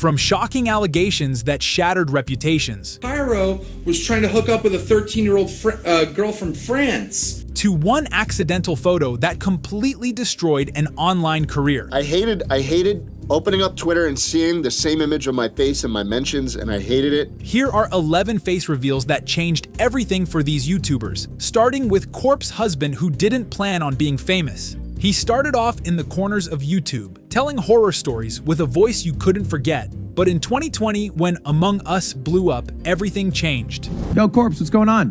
From shocking allegations that shattered reputations, Pyro was trying to hook up with a 13-year-old girl from France, to one accidental photo that completely destroyed an online career. I hated opening up Twitter and seeing the same image of my face in my mentions, and I hated it. Here are 11 face reveals that changed everything for these YouTubers, starting with Corp's husband, who didn't plan on being famous. He started off in the corners of YouTube, telling horror stories with a voice you couldn't forget. But in 2020, when Among Us blew up, everything changed. Yo, Corpse, what's going on?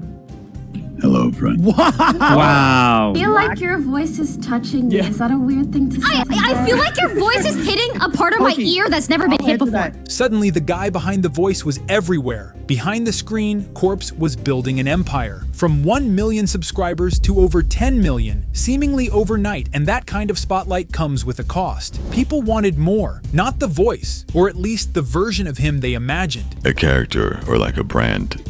Hello, friend. Wow. I feel like your voice is touching me. Is that a weird thing to say? I feel like your voice is hitting a part of my ear that's never been hit before. Suddenly, the guy behind the voice was everywhere. Behind the screen, Corpse was building an empire. From 1 million subscribers to over 10 million, seemingly overnight, and that kind of spotlight comes with a cost. People wanted more, not the voice, or at least the version of him they imagined. A character, or like a brand,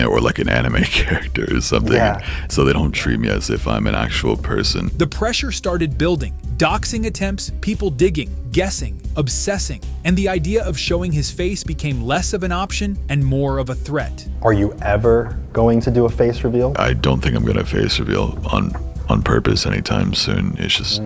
or like an anime character or something. Yeah. So they don't treat me as if I'm an actual person. The pressure started building. Doxing attempts, people digging, guessing, obsessing, and the idea of showing his face became less of an option and more of a threat. Are you ever going to do a face reveal? I don't think I'm gonna face reveal on purpose anytime soon. It's just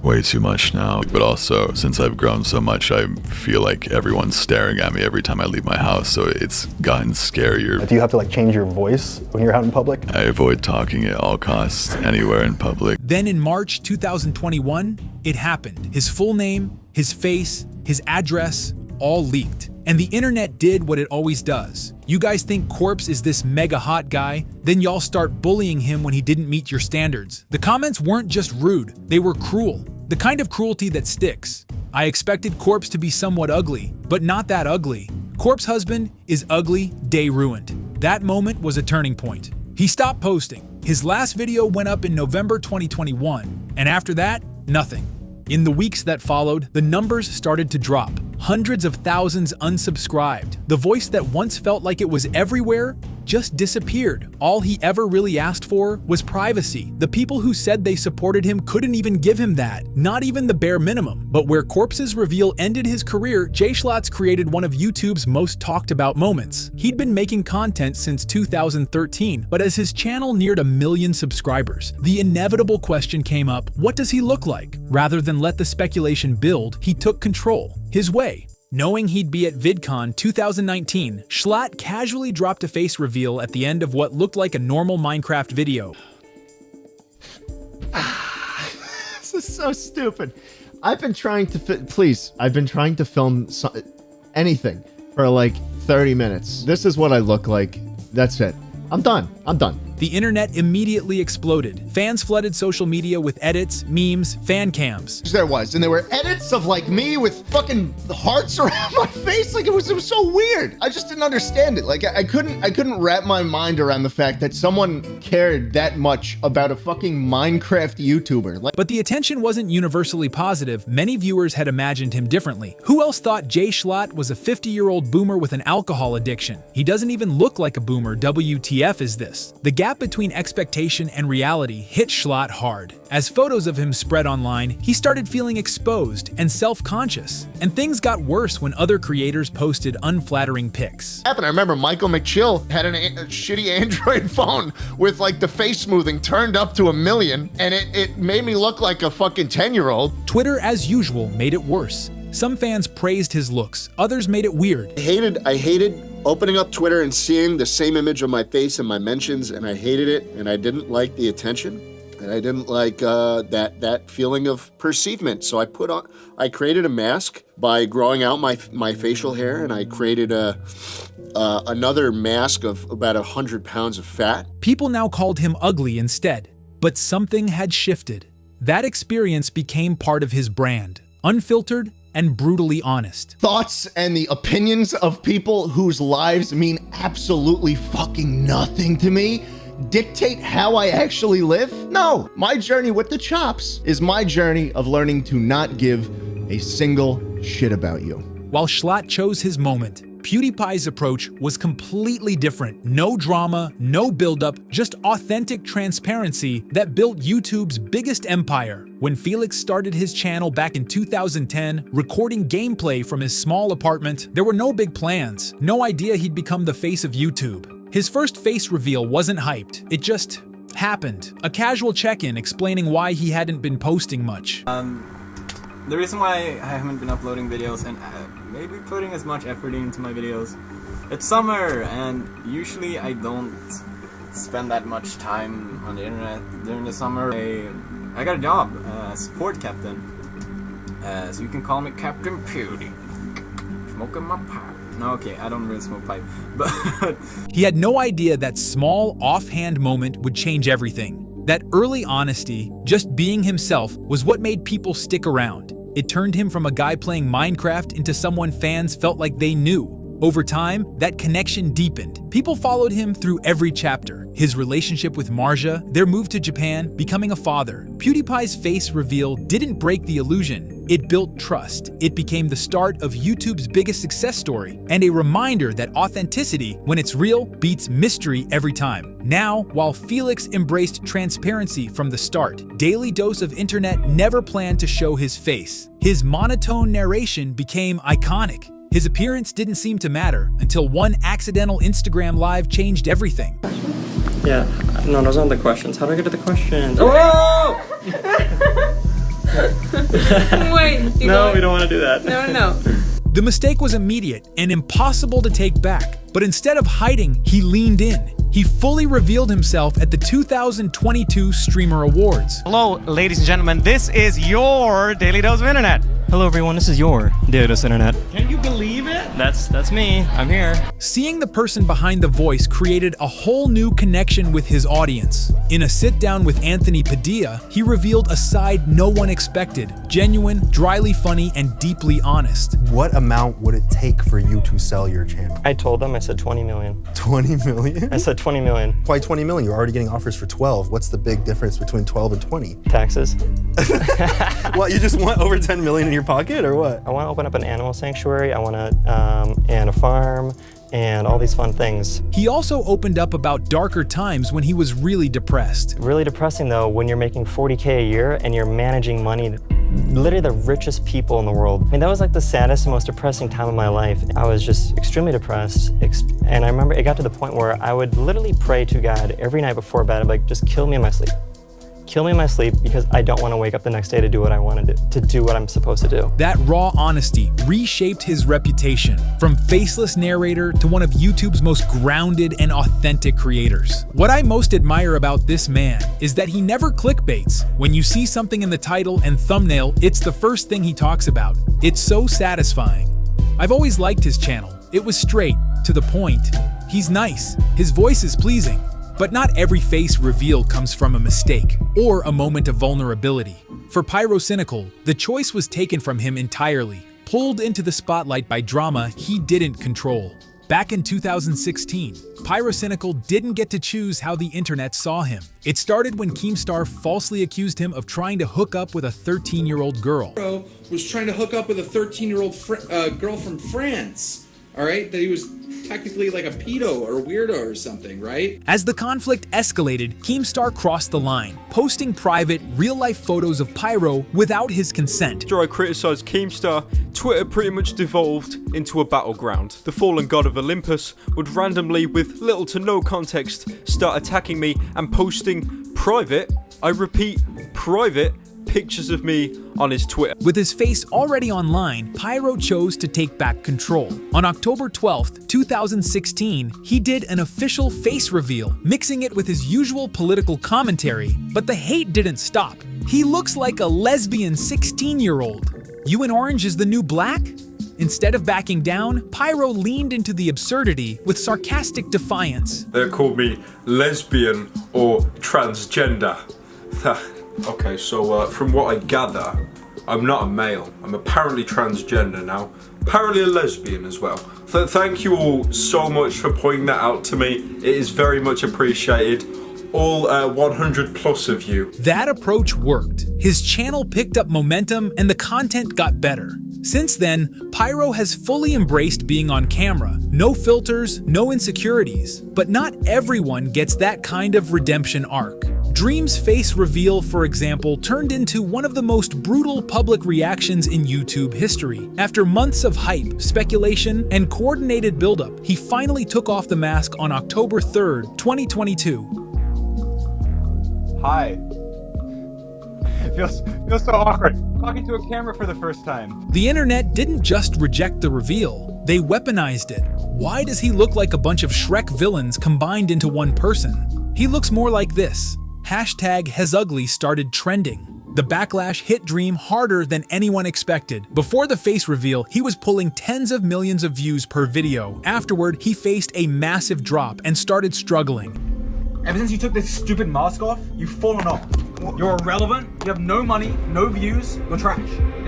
way too much now. But also, since I've grown so much, I feel like everyone's staring at me every time I leave my house, so it's gotten scarier. Do you have to like change your voice when you're out in public? I avoid talking at all costs anywhere in public. Then in March 2021, it happened. His full name, his face, his address, all leaked. And the internet did what it always does. You guys think Corpse is this mega hot guy, then y'all start bullying him when he didn't meet your standards. The comments weren't just rude, they were cruel. The kind of cruelty that sticks. I expected Corpse to be somewhat ugly, but not that ugly. Corp's husband is ugly, day ruined. That moment was a turning point. He stopped posting. His last video went up in November 2021, and after that, nothing. In the weeks that followed, the numbers started to drop. Hundreds of thousands unsubscribed. The voice that once felt like it was everywhere just disappeared. All he ever really asked for was privacy. The people who said they supported him couldn't even give him that, not even the bare minimum. But where Corpse's reveal ended his career, Jaiden created one of YouTube's most talked about moments. He'd been making content since 2013, but as his channel neared 1 million subscribers, the inevitable question came up, what does he look like? Rather than let the speculation build, he took control, his way. Knowing he'd be at VidCon 2019, Schlatt casually dropped a face reveal at the end of what looked like a normal Minecraft video. This is so stupid. I've been trying to I've been trying to film anything for like 30 minutes. This is what I look like. That's it. I'm done. The internet immediately exploded. Fans flooded social media with edits, memes, fan cams. There were edits of like me with fucking hearts around my face. Like it was so weird. I just didn't understand it. Like I couldn't wrap my mind around the fact that someone cared that much about a fucking Minecraft YouTuber. But the attention wasn't universally positive. Many viewers had imagined him differently. Who else thought Jay Schlatt was a 50-year-old boomer with an alcohol addiction? He doesn't even look like a boomer. WTF is this? The gap between expectation and reality hit Schlatt hard. As photos of him spread online, he started feeling exposed and self-conscious. And things got worse when other creators posted unflattering pics. I remember Michael McChill had a shitty Android phone with like the face smoothing turned up to 1 million, and it made me look like a fucking 10-year-old. Twitter, as usual, made it worse. Some fans praised his looks, others made it weird. I hated opening up Twitter and seeing the same image of my face in my mentions, and I hated it, and I didn't like the attention, and I didn't like that feeling of perceivement. So I created a mask by growing out my facial hair, and I created another mask of about 100 pounds of fat. People now called him ugly instead, but something had shifted. That experience became part of his brand, unfiltered and brutally honest. Thoughts and the opinions of people whose lives mean absolutely fucking nothing to me dictate how I actually live? No, my journey with the chops is my journey of learning to not give a single shit about you. While Schlatt chose his moment, PewDiePie's approach was completely different. No drama, no buildup, just authentic transparency that built YouTube's biggest empire. When Felix started his channel back in 2010, recording gameplay from his small apartment, there were no big plans, no idea he'd become the face of YouTube. His first face reveal wasn't hyped, it just happened. A casual check-in explaining why he hadn't been posting much. The reason why I haven't been uploading videos and maybe putting as much effort into my videos, it's summer and usually I don't spend that much time on the internet during the summer. I got a job, support captain, so you can call me Captain Pewdie. Smoking my pipe. No, okay, I don't really smoke pipe, but he had no idea that small, offhand moment would change everything. That early honesty, just being himself, was what made people stick around. It turned him from a guy playing Minecraft into someone fans felt like they knew. Over time, that connection deepened. People followed him through every chapter. His relationship with Marja, their move to Japan, becoming a father. PewDiePie's face reveal didn't break the illusion. It built trust. It became the start of YouTube's biggest success story, and a reminder that authenticity, when it's real, beats mystery every time. Now, while Felix embraced transparency from the start, Daily Dose of Internet never planned to show his face. His monotone narration became iconic. His appearance didn't seem to matter until one accidental Instagram live changed everything. Yeah, no, those aren't the questions. How do I get to the questions? Oh! Wait. No, we don't want to do that. No. The mistake was immediate and impossible to take back. But instead of hiding, he leaned in. He fully revealed himself at the 2022 Streamer Awards. Hello, ladies and gentlemen. This is your Daily Dose of Internet. Hello, everyone. This is your Daily Dose of Internet. Can you believe it? That's me. I'm here. Seeing the person behind the voice created a whole new connection with his audience. In a sit-down with Anthony Padilla, he revealed a side no one expected. Genuine, dryly funny, and deeply honest. What amount would it take for you to sell your channel? I told them, I said 20 million. 20 million? I said 20 million. Why 20 million? You're already getting offers for 12. What's the big difference between 12 and 20? Taxes. What, you just want over 10 million in your pocket or what? I want to open up an animal sanctuary. I want to, and a farm, and all these fun things. He also opened up about darker times when he was really depressed. Really depressing though, when you're making 40K a year and you're managing money, literally the richest people in the world. I mean, that was like the saddest and most depressing time of my life. I was just extremely depressed. And I remember it got to the point where I would literally pray to God every night before bed. I'm like, just kill me in my sleep. Kill me in my sleep because I don't want to wake up the next day to do what I want to do what I'm supposed to do. That raw honesty reshaped his reputation, from faceless narrator to one of YouTube's most grounded and authentic creators. What I most admire about this man is that he never clickbaits. When you see something in the title and thumbnail, it's the first thing he talks about. It's so satisfying. I've always liked his channel. It was straight, to the point. He's nice. His voice is pleasing. But not every face reveal comes from a mistake or a moment of vulnerability. For Pyrocynical, the choice was taken from him entirely, pulled into the spotlight by drama he didn't control. Back in 2016, Pyrocynical didn't get to choose how the internet saw him. It started when Keemstar falsely accused him of trying to hook up with a 13-year-old girl. Was trying to hook up with a 13-year-old girl from France. All right, that he was technically like a pedo or weirdo or something, right? As the conflict escalated, Keemstar crossed the line, posting private, real-life photos of Pyro without his consent. After I criticised Keemstar, Twitter pretty much devolved into a battleground. The fallen god of Olympus would randomly, with little to no context, start attacking me and posting private, I repeat, private, pictures of me on his Twitter. With his face already online, Pyro chose to take back control. On October 12th, 2016, he did an official face reveal, mixing it with his usual political commentary, but the hate didn't stop. He looks like a lesbian 16-year-old. You and Orange is the new black? Instead of backing down, Pyro leaned into the absurdity with sarcastic defiance. They called me lesbian or transgender. Okay, so from what I gather, I'm not a male. I'm apparently transgender now. Apparently a lesbian as well. So thank you all so much for pointing that out to me. It is very much appreciated. All 100 plus of you. That approach worked. His channel picked up momentum and the content got better. Since then, Pyro has fully embraced being on camera. No filters, no insecurities. But not everyone gets that kind of redemption arc. Dream's face reveal, for example, turned into one of the most brutal public reactions in YouTube history. After months of hype, speculation, and coordinated buildup, he finally took off the mask on October 3rd, 2022. Hi. It feels so awkward. Talking to a camera for the first time. The internet didn't just reject the reveal, they weaponized it. Why does he look like a bunch of Shrek villains combined into one person? He looks more like this. #HasUgly started trending. The backlash hit Dream harder than anyone expected. Before the face reveal, he was pulling tens of millions of views per video. Afterward, he faced a massive drop and started struggling. Ever since you took this stupid mask off, you've fallen off. You're irrelevant, you have no money, no views, you're trash.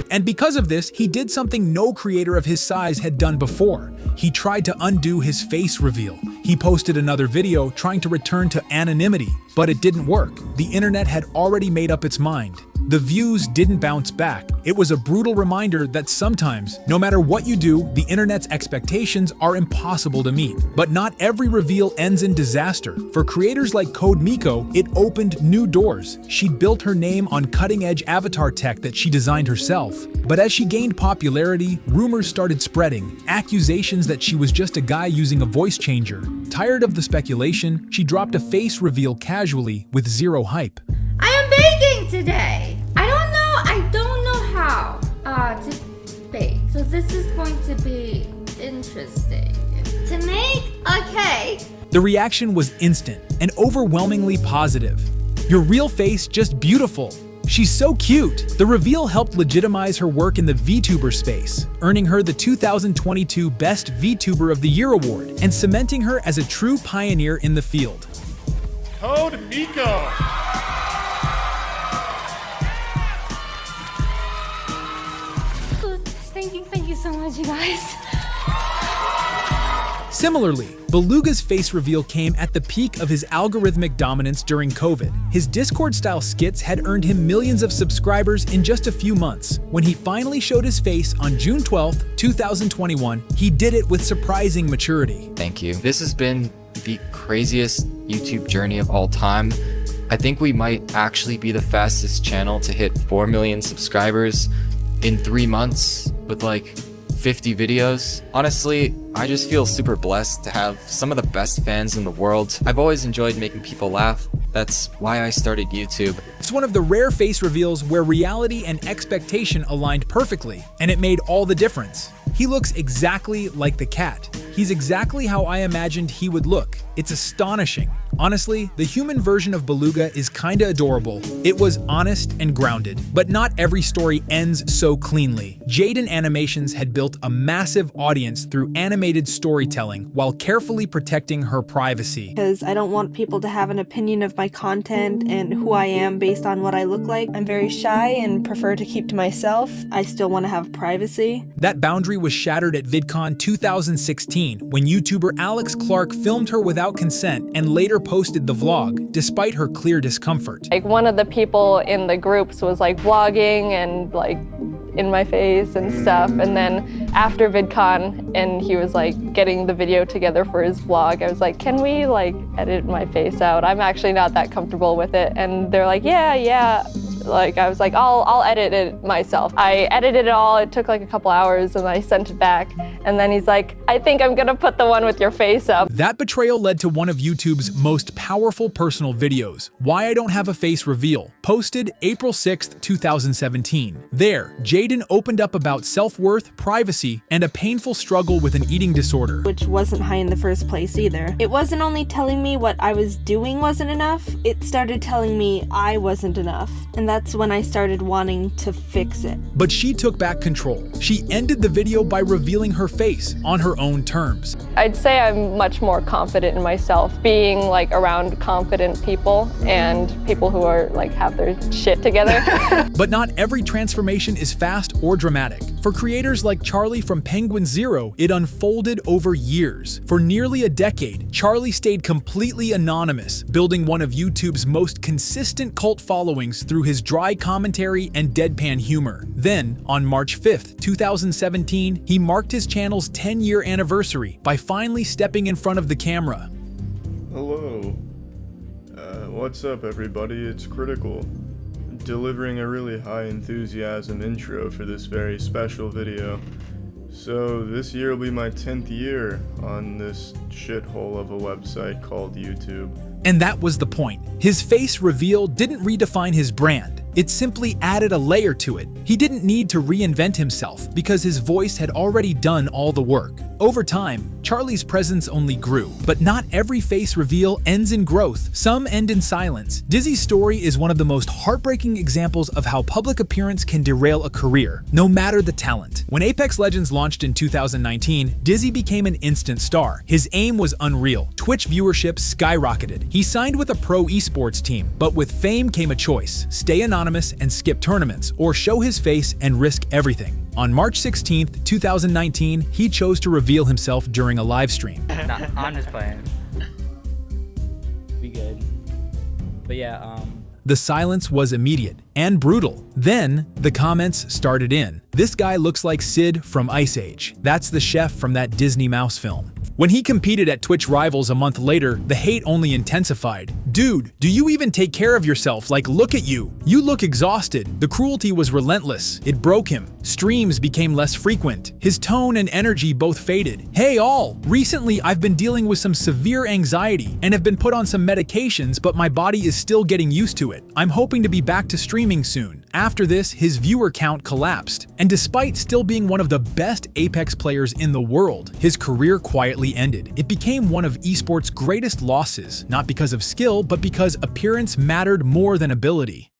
And because of this, he did something no creator of his size had done before. He tried to undo his face reveal. He posted another video trying to return to anonymity, but it didn't work. The internet had already made up its mind. The views didn't bounce back. It was a brutal reminder that sometimes, no matter what you do, the internet's expectations are impossible to meet. But not every reveal ends in disaster. For creators like Code Miko, it opened new doors. She built her name on cutting-edge avatar tech that she designed herself. But as she gained popularity, rumors started spreading, accusations that she was just a guy using a voice changer. Tired of the speculation, she dropped a face reveal casually with zero hype. I am baking today. I don't know how to bake. So this is going to be interesting. To make a cake. The reaction was instant and overwhelmingly positive. Your real face, just beautiful. She's so cute. The reveal helped legitimize her work in the VTuber space, earning her the 2022 Best VTuber of the Year award and cementing her as a true pioneer in the field. Code Miko. Thank you so much, you guys. Similarly, Beluga's face reveal came at the peak of his algorithmic dominance during COVID. His Discord-style skits had earned him millions of subscribers in just a few months. When he finally showed his face on June 12, 2021, he did it with surprising maturity. Thank you. This has been the craziest YouTube journey of all time. I think we might actually be the fastest channel to hit 4 million subscribers in 3 months with like 50 videos. Honestly, I just feel super blessed to have some of the best fans in the world. I've always enjoyed making people laugh. That's why I started YouTube. It's one of the rare face reveals where reality and expectation aligned perfectly, and it made all the difference. He looks exactly like the cat. He's exactly how I imagined he would look. It's astonishing. Honestly, the human version of Beluga is kinda adorable. It was honest and grounded, but not every story ends so cleanly. Jaiden Animations had built a massive audience through animated storytelling while carefully protecting her privacy. Because I don't want people to have an opinion of my content and who I am based on what I look like. I'm very shy and prefer to keep to myself. I still want to have privacy. That boundary was shattered at VidCon 2016 when YouTuber Alex Clark filmed her without consent and later posted the vlog, despite her clear discomfort. Like one of the people in the groups was like vlogging and like in my face and stuff, and then after VidCon and he was like getting the video together for his vlog, I was like, can we like edit my face out? I'm actually not that comfortable with it. And they're like, yeah. Like I was like, I'll edit it myself. I edited it all. It took like a couple hours and I sent it back. And then he's like, I think I'm gonna put the one with your face up. That betrayal led to one of YouTube's most powerful personal videos, Why I Don't Have a Face Reveal, posted April 6th, 2017. There, Jaiden opened up about self-worth, privacy, and a painful struggle with an eating disorder. Which wasn't high in the first place either. It wasn't only telling me what I was doing wasn't enough, it started telling me I wasn't enough. And that's when I started wanting to fix it. But she took back control. She ended the video by revealing her face on her own terms. I'd say I'm much more confident in myself, being like around confident people and people who are like have their shit together. But not every transformation is fast or dramatic. For creators like Charlie from Penguin Zero, it unfolded over years. For nearly a decade, Charlie stayed completely anonymous, building one of YouTube's most consistent cult followings through his his dry commentary and deadpan humor. Then, on March 5th, 2017, he marked his channel's 10-year anniversary by finally stepping in front of the camera. Hello. What's up, everybody? It's Critical, delivering a really high enthusiasm intro for this very special video. So this year will be my 10th year on this shithole of a website called YouTube. And that was the point. His face reveal didn't redefine his brand. It simply added a layer to it. He didn't need to reinvent himself because his voice had already done all the work. Over time, Charlie's presence only grew, but not every face reveal ends in growth. Some end in silence. Dizzy's story is one of the most heartbreaking examples of how public appearance can derail a career, no matter the talent. When Apex Legends launched in 2019, Dizzy became an instant star. His aim was unreal. Twitch viewership skyrocketed. He signed with a pro esports team, but with fame came a choice: stay anonymous and skip tournaments, or show his face and risk everything. On March 16th, 2019, he chose to reveal himself during a live stream. Nah, I'm just playing. We good. But yeah, The silence was immediate and brutal. Then, the comments started in. This guy looks like Sid from Ice Age. That's the chef from that Disney Mouse film. When he competed at Twitch Rivals a month later, the hate only intensified. Dude, do you even take care of yourself? Like, look at you. You look exhausted. The cruelty was relentless. It broke him. Streams became less frequent. His tone and energy both faded. Hey all! Recently, I've been dealing with some severe anxiety and have been put on some medications, but my body is still getting used to it. I'm hoping to be back to streaming soon. After this, his viewer count collapsed. And despite still being one of the best Apex players in the world, his career quietly ended. It became one of esports' greatest losses, not because of skill, but because appearance mattered more than ability.